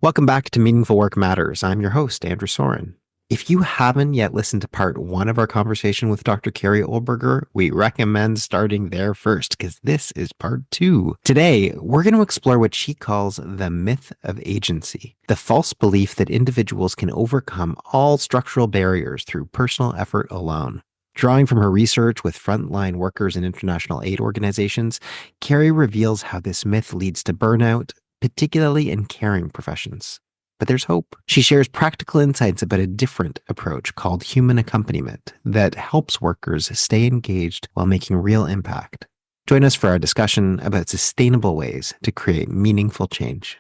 Welcome back to Meaningful Work Matters. I'm your host, Andrew Soren. If you haven't yet listened to part one of our conversation with Dr. Carrie Oelberger, we recommend starting there first because this is part two. Today, we're going to explore what she calls the myth of agency, the false belief that individuals can overcome all structural barriers through personal effort alone. Drawing from her research with frontline workers in international aid organizations, Carrie reveals how this myth leads to burnout, particularly in caring professions. But there's hope. She shares practical insights about a different approach called human accompaniment that helps workers stay engaged while making real impact. Join us for our discussion about sustainable ways to create meaningful change.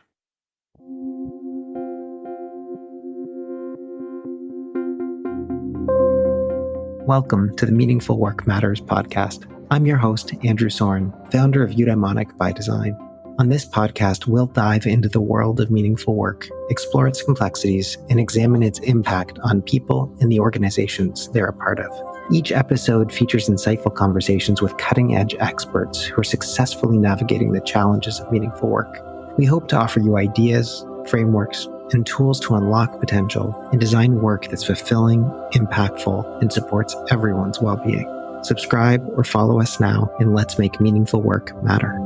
Welcome to the Meaningful Work Matters podcast. I'm your host, Andrew Soren, founder of Eudaimonic by Design. On this podcast, we'll dive into the world of meaningful work, explore its complexities, and examine its impact on people and the organizations they're a part of. Each episode features insightful conversations with cutting-edge experts who are successfully navigating the challenges of meaningful work. We hope to offer you ideas, frameworks, and tools to unlock potential and design work that's fulfilling, impactful, and supports everyone's well-being. Subscribe or follow us now, and let's make meaningful work matter.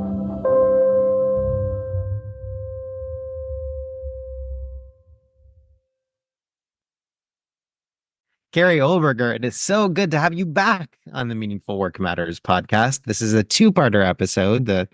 Carrie Oelberger, it is so good to have you back on the Meaningful Work Matters podcast. This is a two-parter episode. The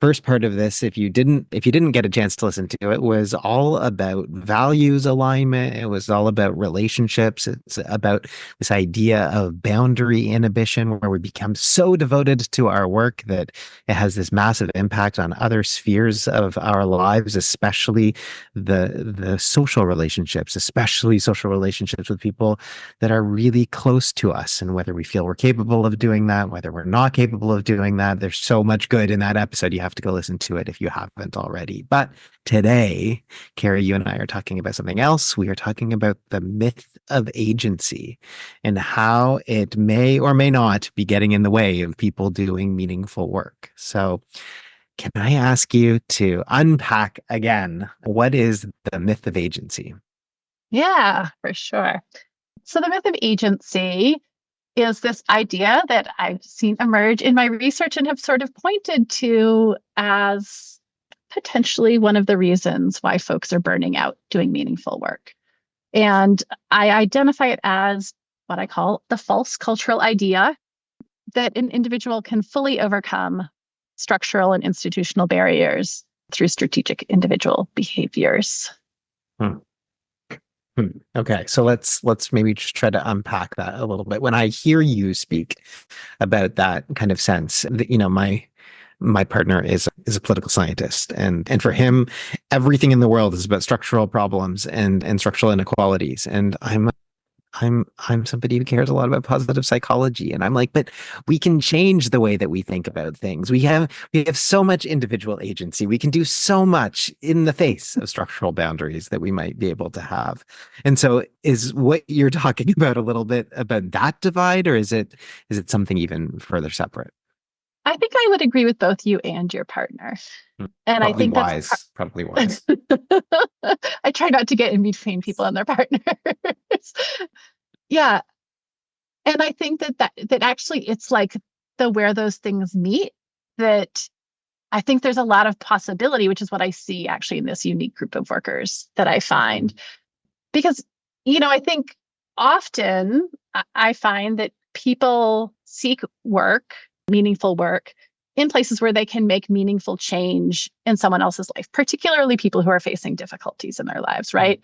first part of this, if you didn't get a chance to listen to it, was all about values alignment. It was all about relationships. It's about this idea of boundary inhibition, where we become so devoted to our work that it has this massive impact on other spheres of our lives, especially the social relationships, especially social relationships with people that are really close to us, and whether we feel we're capable of doing that, whether we're not capable of doing that. There's so much good in that episode. You have to go listen to it if you haven't already. But today, Carrie, you and I are talking about something else. We are talking about the myth of agency and how it may or may not be getting in the way of people doing meaningful work. So, can I ask you to unpack again, what is the myth of agency? Yeah, for sure. So the myth of agency is this idea that I've seen emerge in my research and have sort of pointed to as potentially one of the reasons why folks are burning out doing meaningful work. And I identify it as what I call the false cultural idea that an individual can fully overcome structural and institutional barriers through strategic individual behaviors. Hmm. Okay, so let's maybe just try to unpack that a little bit. When I hear you speak about that kind of sense, my partner is a political scientist, and for him, everything in the world is about structural problems and structural inequalities. And I'm somebody who cares a lot about positive psychology, and I'm like, but we can change the way that we think about things. We have so much individual agency. We can do so much in the face of structural boundaries that we might be able to have. And so, is what you're talking about a little bit about that divide, or is it something even further separate? I think I would agree with both you and your partner. And Probably I think wise. that's Probably wise. I try not to get in between people and their partners. Yeah. And I think that actually it's like the where those things meet, that I think there's a lot of possibility, which is what I see actually in this unique group of workers that I find. Because, I think often I find that people seek work, meaningful work, in places where they can make meaningful change in someone else's life, particularly people who are facing difficulties in their lives, right?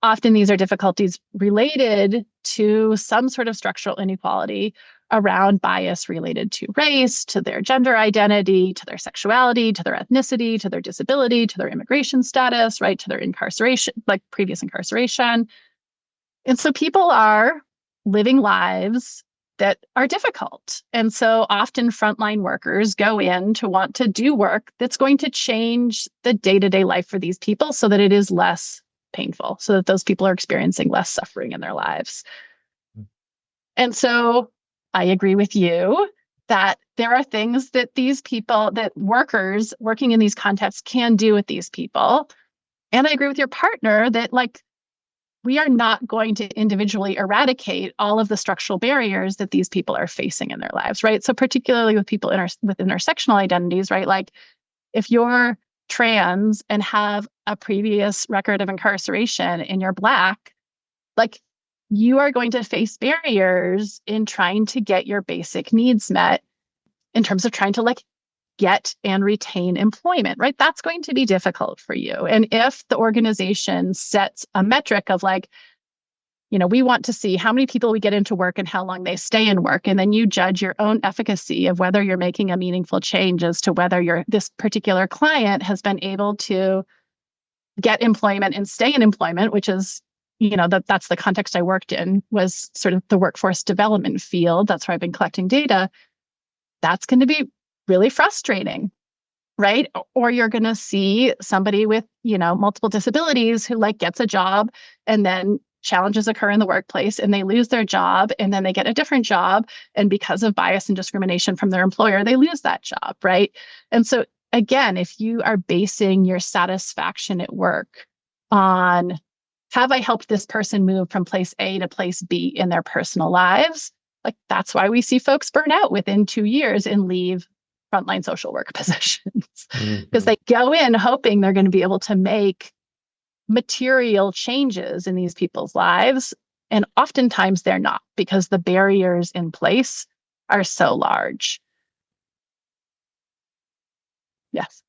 Often these are difficulties related to some sort of structural inequality around bias related to race, to their gender identity, to their sexuality, to their ethnicity, to their disability, to their immigration status, right? To their incarceration, like previous incarceration. And so people are living lives that are difficult. And so often frontline workers go in to want to do work that's going to change the day-to-day life for these people so that it is less painful, so that those people are experiencing less suffering in their lives. And so I agree with you that there are things that these people, that workers working in these contexts can do with these people. And I agree with your partner that like we are not going to individually eradicate all of the structural barriers that these people are facing in their lives, right? So particularly with people with intersectional identities, right? Like if you're trans and have a previous record of incarceration and you're Black, like you are going to face barriers in trying to get your basic needs met in terms of trying to like get and retain employment, right? That's going to be difficult for you. And if the organization sets a metric of like, we want to see how many people we get into work and how long they stay in work. And then you judge your own efficacy of whether you're making a meaningful change as to whether this particular client has been able to get employment and stay in employment, which is, that's the context I worked in, was sort of the workforce development field. That's where I've been collecting data. That's going to be really frustrating, right? Or you're going to see somebody with, multiple disabilities who like gets a job and then challenges occur in the workplace and they lose their job and then they get a different job. And because of bias and discrimination from their employer, they lose that job, right? And so again, if you are basing your satisfaction at work on, have I helped this person move from place A to place B in their personal lives? Like that's why we see folks burn out within 2 years and leave frontline social work positions, because they go in hoping they're going to be able to make material changes in these people's lives. And oftentimes they're not, because the barriers in place are so large. Yes.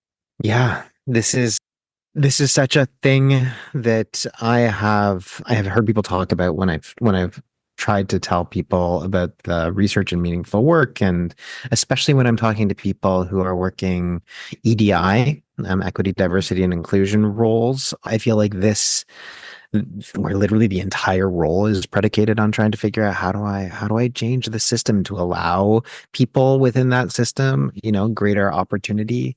Yeah, this is such a thing that I have heard people talk about when I've tried to tell people about the research and meaningful work, and especially when I'm talking to people who are working EDI, equity, diversity, and inclusion roles. I feel like this, where literally the entire role is predicated on trying to figure out how do I change the system to allow people within that system, greater opportunity.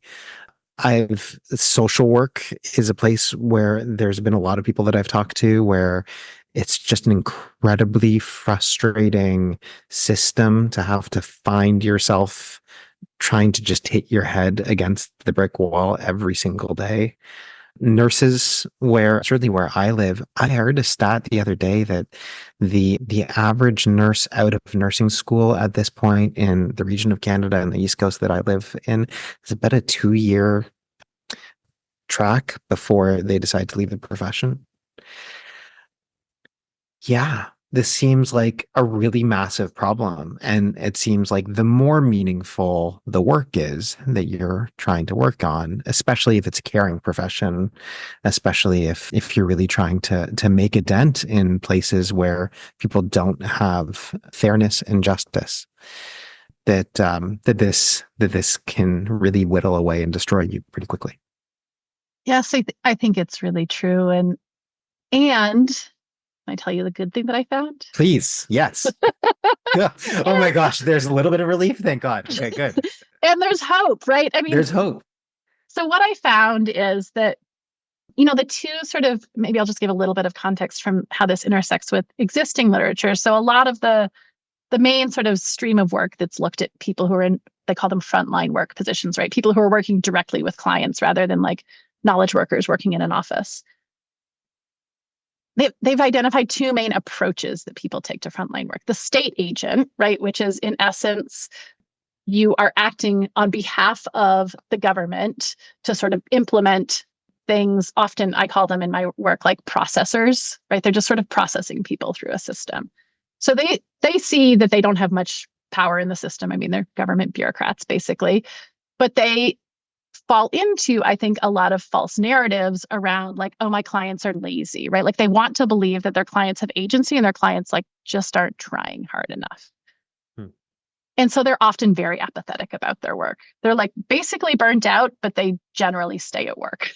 Social work is a place where there's been a lot of people that I've talked to where it's just an incredibly frustrating system to have to find yourself trying to just hit your head against the brick wall every single day. Nurses, certainly where I live, I heard a stat the other day that the average nurse out of nursing school at this point in the region of Canada and the East Coast that I live in is about a 2-year track before they decide to leave the profession. Yeah, this seems like a really massive problem. And it seems like the more meaningful the work is that you're trying to work on, especially if it's a caring profession, especially if you're really trying to make a dent in places where people don't have fairness and justice, that this can really whittle away and destroy you pretty quickly. Yes, I think it's really true. And can I tell you the good thing that I found? Please, yes. Oh my gosh, there's a little bit of relief. Thank God. Okay, good. And there's hope, right? I mean, there's hope. So what I found is that, the two sort of, maybe I'll just give a little bit of context from how this intersects with existing literature. So a lot of the main sort of stream of work that's looked at people who are in, they call them frontline work positions, right? People who are working directly with clients rather than like knowledge workers working in an office. They've identified two main approaches that people take to frontline work. The state agent, right, which is in essence, you are acting on behalf of the government to sort of implement things. Often I call them in my work like processors, right? They're just sort of processing people through a system. So they see that they don't have much power in the system. I mean, they're government bureaucrats basically, but they fall into, I think, a lot of false narratives around like, oh, my clients are lazy, right? Like they want to believe that their clients have agency and their clients like just aren't trying hard enough. And so they're often very apathetic about their work. They're like basically burnt out, but they generally stay at work.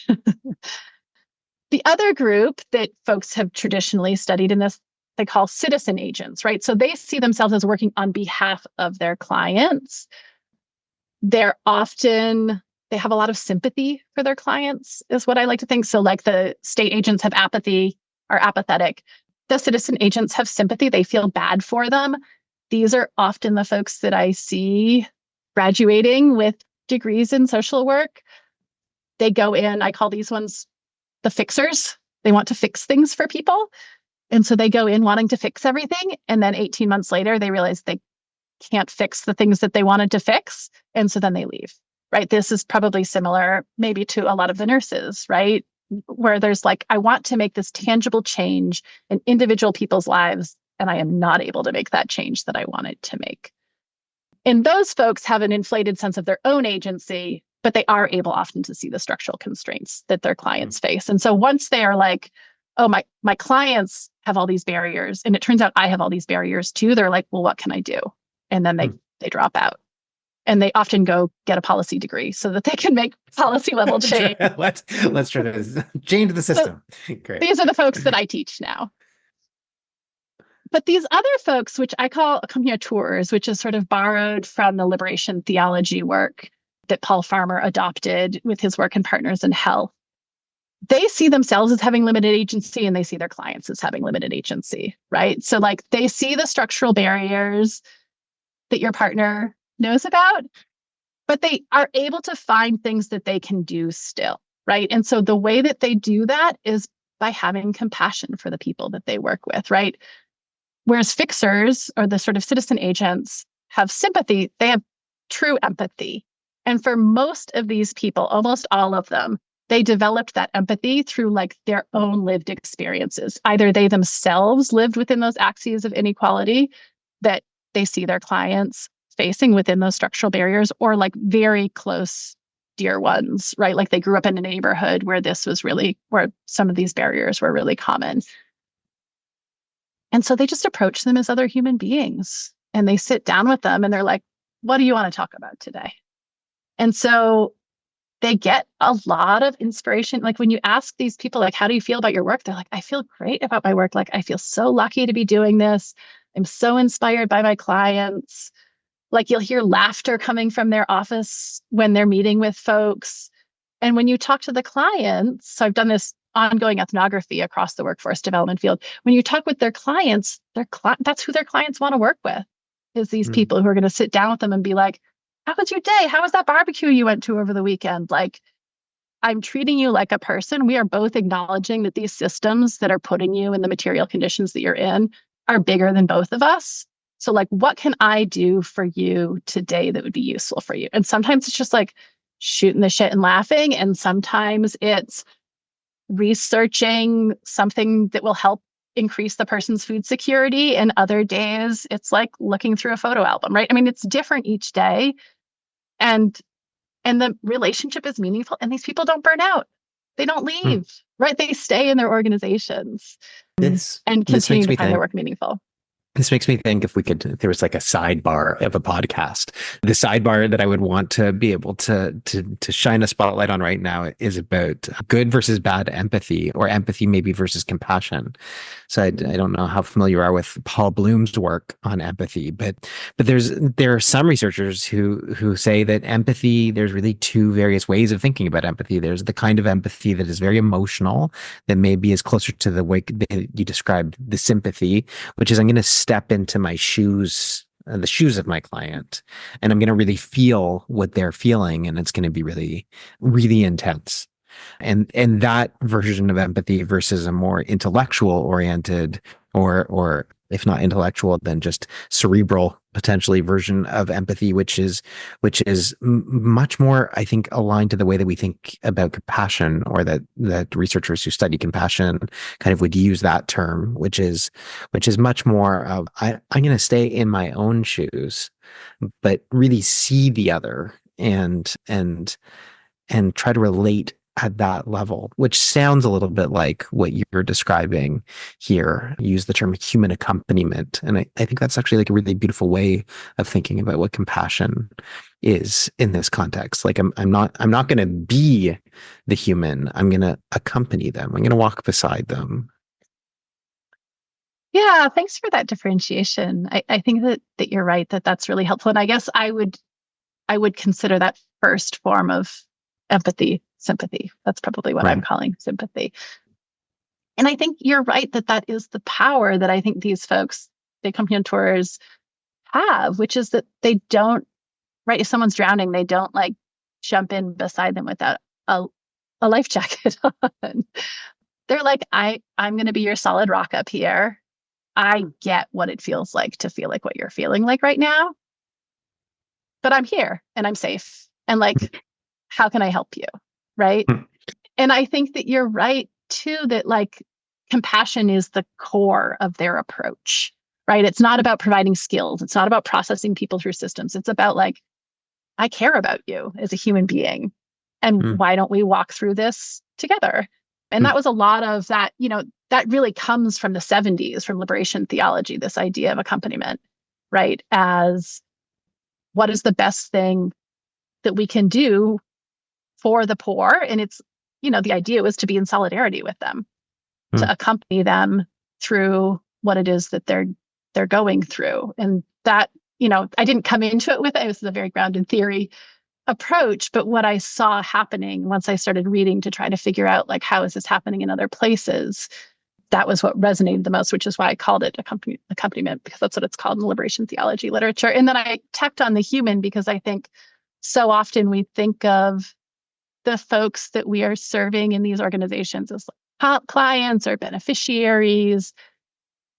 The other group that folks have traditionally studied in this, they call citizen agents, right? So they see themselves as working on behalf of their clients. They have a lot of sympathy for their clients, is what I like to think. So like the state agents have apathy, are apathetic. The citizen agents have sympathy. They feel bad for them. These are often the folks that I see graduating with degrees in social work. They go in, I call these ones the fixers. They want to fix things for people. And so they go in wanting to fix everything. And then 18 months later, they realize they can't fix the things that they wanted to fix. And so then they leave, right? This is probably similar maybe to a lot of the nurses, right? Where there's like, I want to make this tangible change in individual people's lives, and I am not able to make that change that I wanted to make. And those folks have an inflated sense of their own agency, but they are able often to see the structural constraints that their clients face. And so once they are like, oh, my clients have all these barriers, and it turns out I have all these barriers too, they're like, well, what can I do? And then they drop out. And they often go get a policy degree so that they can make policy level change. let's try to change the system. So great. These are the folks that I teach now. But these other folks, which I call accompagnateurs, which is sort of borrowed from the liberation theology work that Paul Farmer adopted with his work in Partners in Health, they see themselves as having limited agency, and they see their clients as having limited agency, right? So like they see the structural barriers that your partner knows about, but they are able to find things that they can do still, right? And so the way that they do that is by having compassion for the people that they work with, right? Whereas fixers, or the sort of citizen agents, have sympathy, they have true empathy. And for most of these people, almost all of them, they developed that empathy through like their own lived experiences. Either they themselves lived within those axes of inequality that they see their clients facing within those structural barriers, or like very close dear ones, right? Like they grew up in a neighborhood where where some of these barriers were really common. And so they just approach them as other human beings, and they sit down with them and they're like, what do you want to talk about today? And so they get a lot of inspiration. Like when you ask these people, like, how do you feel about your work? They're like, I feel great about my work. Like, I feel so lucky to be doing this. I'm so inspired by my clients. Like you'll hear laughter coming from their office when they're meeting with folks. And when you talk to the clients, so I've done this ongoing ethnography across the workforce development field. When you talk with their clients, that's who their clients want to work with, is these people who are going to sit down with them and be like, how was your day? How was that barbecue you went to over the weekend? Like, I'm treating you like a person. We are both acknowledging that these systems that are putting you in the material conditions that you're in are bigger than both of us. So like, what can I do for you today that would be useful for you? And sometimes it's just like shooting the shit and laughing. And sometimes it's researching something that will help increase the person's food security. And other days, it's like looking through a photo album, right? I mean, it's different each day. And the relationship is meaningful. And these people don't burn out. They don't leave, right? They stay in their organizations and continue to find their work meaningful. This makes me think if there was like a sidebar of a podcast, the sidebar that I would want to be able to shine a spotlight on right now is about good versus bad empathy, or empathy maybe versus compassion. So I don't know how familiar you are with Paul Bloom's work on empathy, but there are some researchers who say that empathy, there's really two various ways of thinking about empathy. There's the kind of empathy that is very emotional, that maybe is closer to the way that you described the sympathy, which is I'm going to step into my shoes, the shoes of my client, and I'm going to really feel what they're feeling, and it's going to be really, really intense. And that version of empathy versus a more intellectual oriented, or if not intellectual, then just cerebral potentially version of empathy, which is much more, I think, aligned to the way that we think about compassion, or that researchers who study compassion kind of would use that term, which is much more of I'm going to stay in my own shoes, but really see the other and try to relate at that level, which sounds a little bit like what you're describing here. Use the term human accompaniment. And I think that's actually like a really beautiful way of thinking about what compassion is in this context. Like I'm not going to be the human. I'm going to accompany them. I'm going to walk beside them. Yeah, thanks for that differentiation. I think that you're right, that's really helpful. And I guess I would consider that first form of empathy sympathy. That's probably what I'm calling sympathy. And I think you're right that is the power that I think these folks, the accompagnateurs, have, which is that they don't, right, if someone's drowning, they don't like jump in beside them without a a life jacket on. They're like, I'm going to be your solid rock up here. I get what it feels like to feel like what you're feeling like right now, but I'm here and I'm safe. And like, how can I help you? Right. And I think that you're right too, that like compassion is the core of their approach, right? It's not about providing skills. It's not about processing people through systems. It's about like, I care about you as a human being. And why don't we walk through this together? And that was a lot of that, that really comes from the 70s, from liberation theology, this idea of accompaniment, right? As what is the best thing that we can do for the poor? And it's, the idea was to be in solidarity with them, to accompany them through what it is that they're going through. And that, I didn't come into it with it. It was a very grounded theory approach, but what I saw happening once I started reading to try to figure out like, how is this happening in other places? That was what resonated the most, which is why I called it accompaniment, because that's what it's called in liberation theology literature. And then I tacked on the human, because I think so often we think of the folks that we are serving in these organizations as like clients or beneficiaries.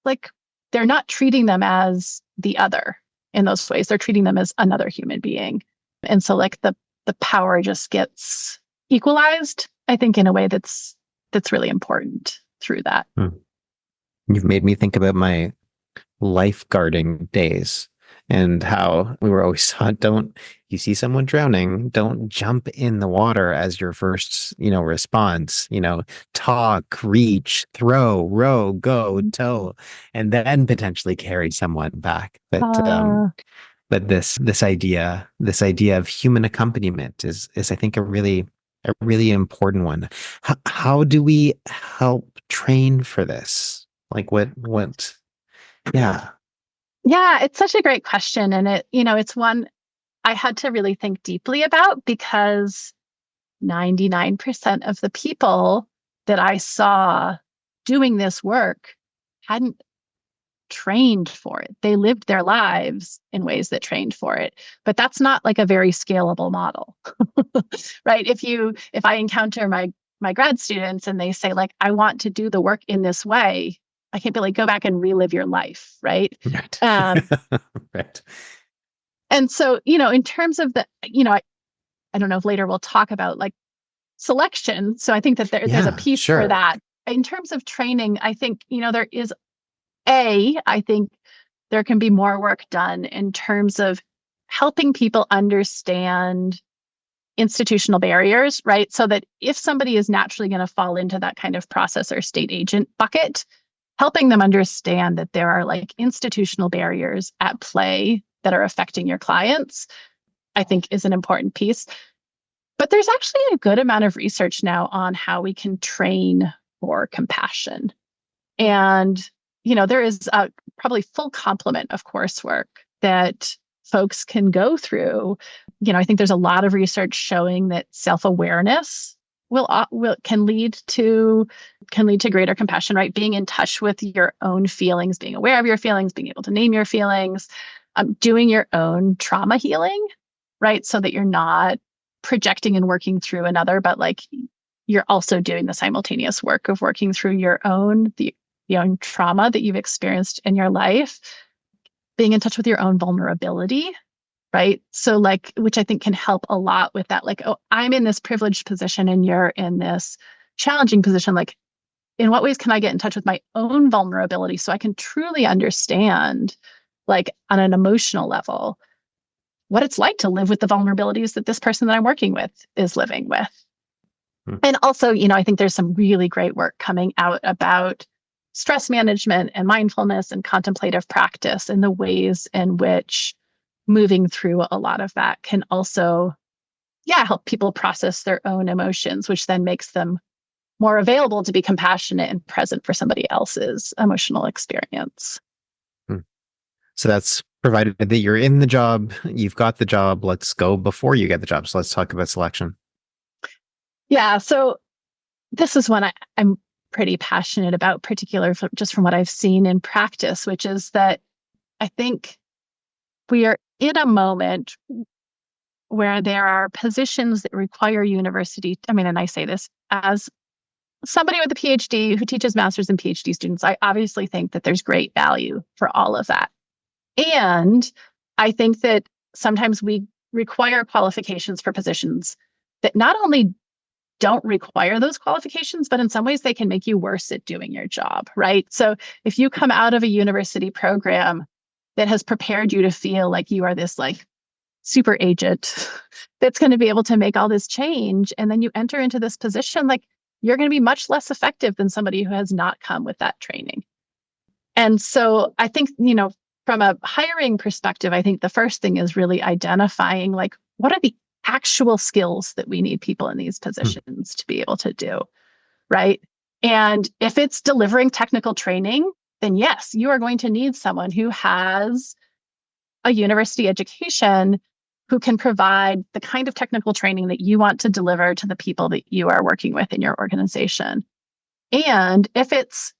Like, they're not treating them as the other in those ways. They're treating them as another human being. And so like the power just gets equalized, I think, in a way that's really important through that. You've made me think about my lifeguarding days and how we were always taught, you see someone drowning, don't jump in the water as your first, response, talk, reach, throw, row, go, tow, and then potentially carry someone back. But this idea of human accompaniment is I think a really important one. How do we help train for this? Like what? Yeah. Yeah, it's such a great question. And it's one I had to really think deeply about, because 99% of the people that I saw doing this work hadn't trained for it. They lived their lives in ways that trained for it. But that's not like a very scalable model, right? If I encounter my grad students and they say like, I want to do the work in this way, I can't be like, go back and relive your life, right? Right. Right. And so, in terms of I don't know if later we'll talk about like selection. So I think that there's a piece for that. In terms of training, I think, there is I think there can be more work done in terms of helping people understand institutional barriers, right? So that if somebody is naturally going to fall into that kind of process or state agent bucket, helping them understand that there are like institutional barriers at play that are affecting your clients, I think is an important piece. But there's actually a good amount of research now on how we can train for compassion. And, there is a probably full complement of coursework that folks can go through. I think there's a lot of research showing that self-awareness can lead to greater compassion, right? Being in touch with your own feelings, being aware of your feelings, being able to name your feelings, doing your own trauma healing, right? So that you're not projecting and working through another, but like you're also doing the simultaneous work of working through your own trauma that you've experienced in your life, being in touch with your own vulnerability, right? So like, which I think can help a lot with that. Like, oh, I'm in this privileged position and you're in this challenging position. Like, in what ways can I get in touch with my own vulnerability so I can truly understand, like on an emotional level, what it's like to live with the vulnerabilities that this person that I'm working with is living with. And also, I think there's some really great work coming out about stress management and mindfulness and contemplative practice, and the ways in which moving through a lot of that can also, help people process their own emotions, which then makes them more available to be compassionate and present for somebody else's emotional experience. So that's provided that you're in the job, you've got the job, let's go before you get the job. So let's talk about selection. Yeah. So this is one I'm pretty passionate about, particularly just from what I've seen in practice, which is that I think we are in a moment where there are positions that require university. I mean, and I say this as somebody with a PhD who teaches master's and PhD students. I obviously think that there's great value for all of that. And I think that sometimes we require qualifications for positions that not only don't require those qualifications, but in some ways they can make you worse at doing your job, right? So if you come out of a university program that has prepared you to feel like you are this like super agent that's going to be able to make all this change, and then you enter into this position, like you're going to be much less effective than somebody who has not come with that training. And so I think, from a hiring perspective, I think the first thing is really identifying like what are the actual skills that we need people in these positions to be able to do, right? And if it's delivering technical training, then yes, you are going to need someone who has a university education who can provide the kind of technical training that you want to deliver to the people that you are working with in your organization. And if it's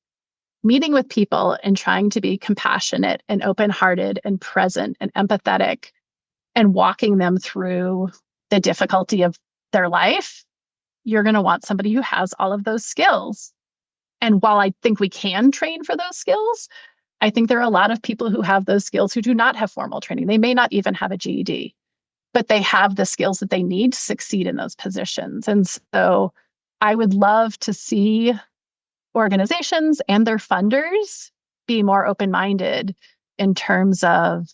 meeting with people and trying to be compassionate and open-hearted and present and empathetic and walking them through the difficulty of their life, you're going to want somebody who has all of those skills. And while I think we can train for those skills, I think there are a lot of people who have those skills who do not have formal training. They may not even have a GED, but they have the skills that they need to succeed in those positions. And so I would love to see organizations and their funders be more open-minded in terms of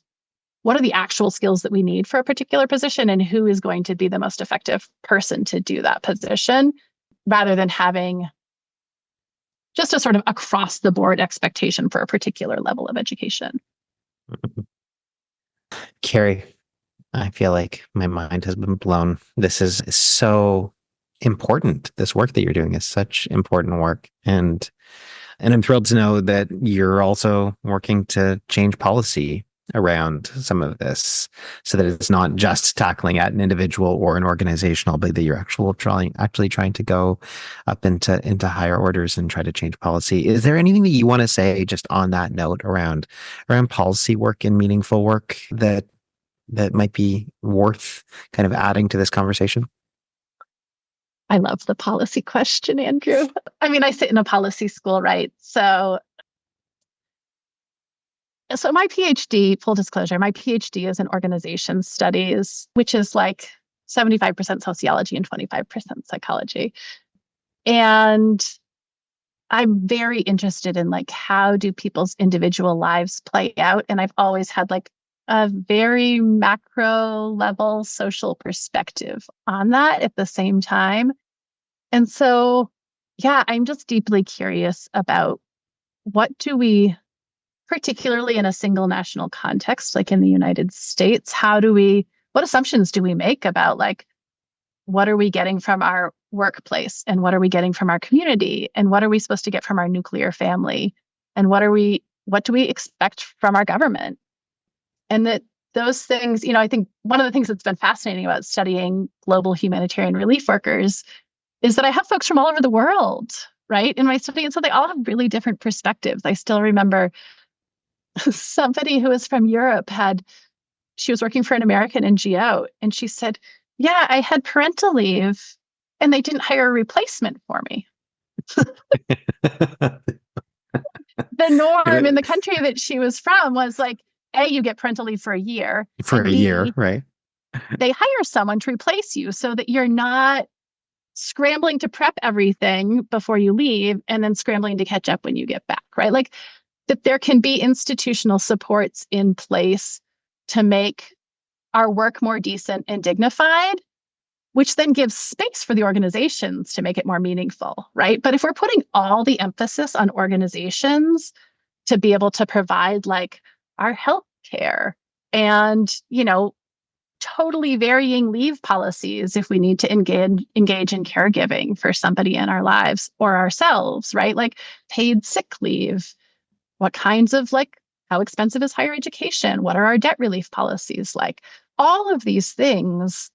what are the actual skills that we need for a particular position and who is going to be the most effective person to do that position, rather than having just a sort of across the board expectation for a particular level of education. Carrie, I feel like my mind has been blown. This is so important. This work that you're doing is such important work. And I'm thrilled to know that you're also working to change policy around some of this so that it's not just tackling at an individual or an organizational, but that you're actually trying to go up into higher orders and try to change policy. Is there anything that you want to say just on that note around policy work and meaningful work that might be worth kind of adding to this conversation? I love the policy question, Andrew. I mean, I sit in a policy school, right? So my PhD, full disclosure, my PhD is in organization studies, which is like 75% sociology and 25% psychology. And I'm very interested in like, how do people's individual lives play out? And I've always had like a very macro level social perspective on that at the same time. And so, yeah, I'm just deeply curious about what do we, particularly in a single national context, like in the United States, what assumptions do we make about like, what are we getting from our workplace and what are we getting from our community and what are we supposed to get from our nuclear family and what do we expect from our government? And that those things, I think one of the things that's been fascinating about studying global humanitarian relief workers is that I have folks from all over the world, right, in my study. And so they all have really different perspectives. I still remember somebody who was from Europe she was working for an American NGO. And she said, yeah, I had parental leave and they didn't hire a replacement for me. The norm in the country that she was from was like, A, you get parental leave for a year. For a year, right? They hire someone to replace you so that you're not scrambling to prep everything before you leave and then scrambling to catch up when you get back, right? Like that there can be institutional supports in place to make our work more decent and dignified, which then gives space for the organizations to make it more meaningful, right? But if we're putting all the emphasis on organizations to be able to provide like our healthcare and, totally varying leave policies if we need to engage in caregiving for somebody in our lives or ourselves, right? Like paid sick leave, what kinds of how expensive is higher education? What are our debt relief policies like? All of these things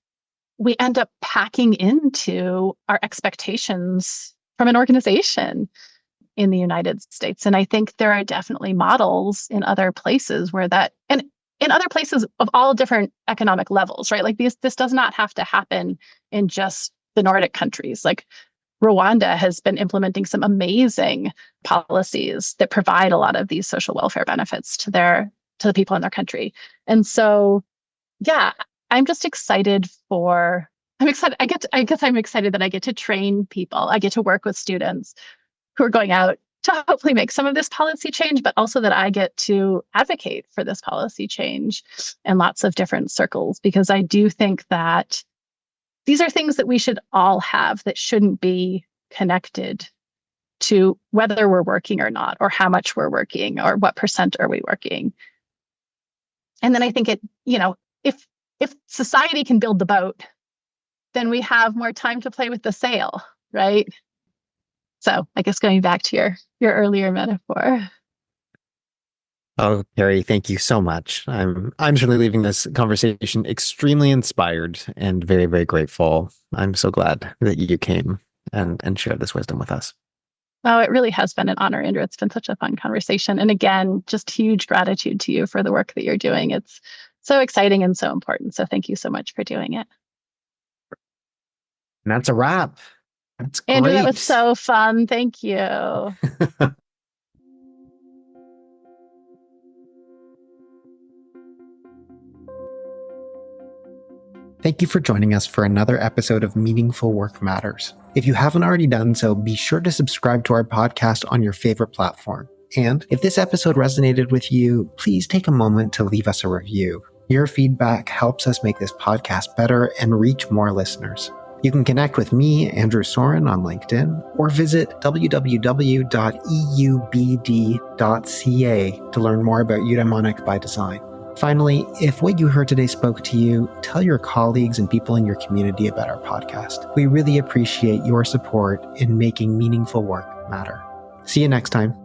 we end up packing into our expectations from an organization in the United States. And I think there are definitely models in other places where and in other places of all different economic levels, right? Like this does not have to happen in just the Nordic countries. Like Rwanda has been implementing some amazing policies that provide a lot of these social welfare benefits to the people in their country. And so, yeah, I'm just excited for. I'm excited. I guess I'm excited that I get to train people. I get to work with students who are going out to hopefully make some of this policy change, but also that I get to advocate for this policy change in lots of different circles, because I do think that these are things that we should all have that shouldn't be connected to whether we're working or not, or how much we're working, or what percent are we working. And then I think if society can build the boat, then we have more time to play with the sail, right? So I guess going back to your earlier metaphor. Oh, Carrie, thank you so much. I'm certainly leaving this conversation extremely inspired and very, very grateful. I'm so glad that you came and shared this wisdom with us. Oh, it really has been an honor, Andrew. It's been such a fun conversation. And again, just huge gratitude to you for the work that you're doing. It's so exciting and so important. So thank you so much for doing it. And that's a wrap. That's great. Andrew, that was so fun. Thank you. Thank you for joining us for another episode of Meaningful Work Matters. If you haven't already done so, be sure to subscribe to our podcast on your favorite platform. And if this episode resonated with you, please take a moment to leave us a review. Your feedback helps us make this podcast better and reach more listeners. You can connect with me, Andrew Soren, on LinkedIn, or visit www.eubd.ca to learn more about Eudaimonic by Design. Finally, if what you heard today spoke to you, tell your colleagues and people in your community about our podcast. We really appreciate your support in making meaningful work matter. See you next time.